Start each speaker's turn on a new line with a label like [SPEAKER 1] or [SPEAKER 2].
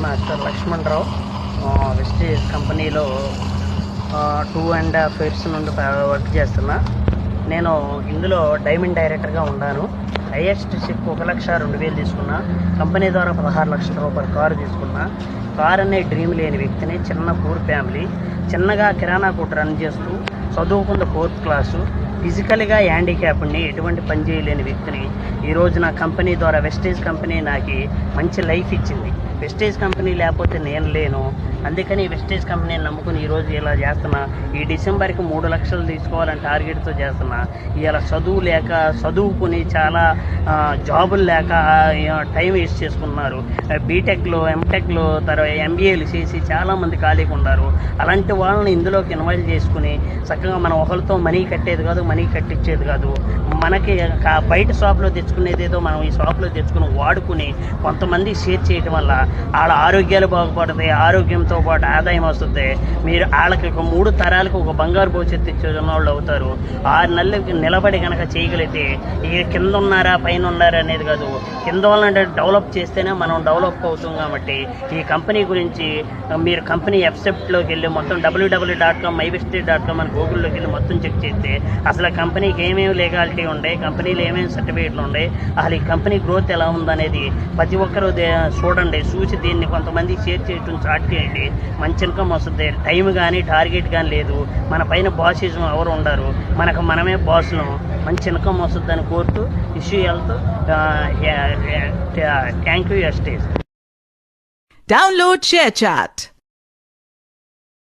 [SPEAKER 1] Master Lakshmanarao. Wastage కంపెనీలో 2.5 years నుండి work చేస్తున్నా. నేను ఇందులో డైమండ్ డైరెక్టర్గా ఉన్నాను. హైయెస్ట్ షిప్ 1,02,000 తీసుకున్నా. కంపెనీ ద్వారా 16 లక్షల రూపాయల కారు తీసుకున్నా. కార్ అనే డ్రీమ్ లేని వ్యక్తిని, చిన్న పూర్ ఫ్యామిలీ, చిన్నగా కిరాణా కొట్టు రన్ చేస్తూ చదువుకున్న 4th క్లాసు, ఫిజికల్గా హ్యాండిక్యాప్ని, ఎటువంటి పని చేయలేని వ్యక్తిని ఈరోజు నా కంపెనీ ద్వారా వెస్టేజ్ కంపెనీ నాకు మంచి లైఫ్ ఇచ్చింది. వెస్టేజ్ కంపెనీ లేకపోతే నేను లేను. అందుకని వెస్టేజ్ కంపెనీని నమ్ముకుని ఈరోజు ఇలా చేస్తున్నా. ఈ డిసెంబర్కి 3 లక్షలు తీసుకోవాలని టార్గెట్తో చేస్తున్నా. ఇలా చదువు లేక, చదువుకుని చాలా జాబులు లేక టైం వేస్ట్ చేసుకున్నారు. బీటెక్లో, ఎంటెక్లో, తర్వాత ఎంబీఏలు చేసి చాలామంది ఖాళీగా ఉన్నారు. అలాంటి వాళ్ళని ఇందులోకి ఇన్వాల్వ్ చేసుకుని చక్కగా మనం ఒకరితో మనీ కట్టేది కాదు, మనీ కట్టించేది కాదు. మనకి బయట షాప్లో తెచ్చుకునేది ఏదో మనం ఈ షాప్లో తెచ్చుకుని వాడుకుని కొంతమంది షేర్ చేయడం వల్ల వాళ్ళ ఆరోగ్యాలు బాగుపడతాయి, ఆరోగ్యంతో పాటు ఆదాయం వస్తుంది. మీరు వాళ్ళకి 3 తరాలకు ఒక బంగారు భవిష్యత్తు ఇచ్చే వాళ్ళు అవుతారు. 6 నెలలకి నిలబడి కనుక చేయగలిగితే ఈ కింద ఉన్నారా పైన ఉన్నారా అనేది కాదు, కింద వాళ్ళంటే డెవలప్ చేస్తేనే మనం డెవలప్ అవుతాం. కాబట్టి ఈ కంపెనీ గురించి మీరు కంపెనీ వెబ్సైట్లోకి వెళ్ళి మొత్తం www.com mywestage.com అని గూగుల్లోకి వెళ్ళి మొత్తం చెక్ చేస్తే అసలు ఆ కంపెనీకి ఏమేమి లీగాలిటీ ఉన్నాయి, కంపెనీలో ఏమేమి సర్టిఫికేట్లు ఉన్నాయి, అసలు ఈ కంపెనీ గ్రోత్ ఎలా ఉందనేది ప్రతి ఒక్కరూ చూడండి. చూసి దీన్ని కొంతమంది షేర్ చేయడం స్టార్ట్ చేయండి. మంచి ఇన్కమ్ వస్తుంది. టైం కానీ టార్గెట్ కానీ లేదు. మన పైన బాసిజం ఎవరు ఉండరు, మనమే బాస్ను. మంచి ఇన్కమ్ వస్తుందని కోరుతూ ఇష్యూ వెళ్తూ థ్యాంక్ యూ వెస్టేజ్.
[SPEAKER 2] Download ShareChat.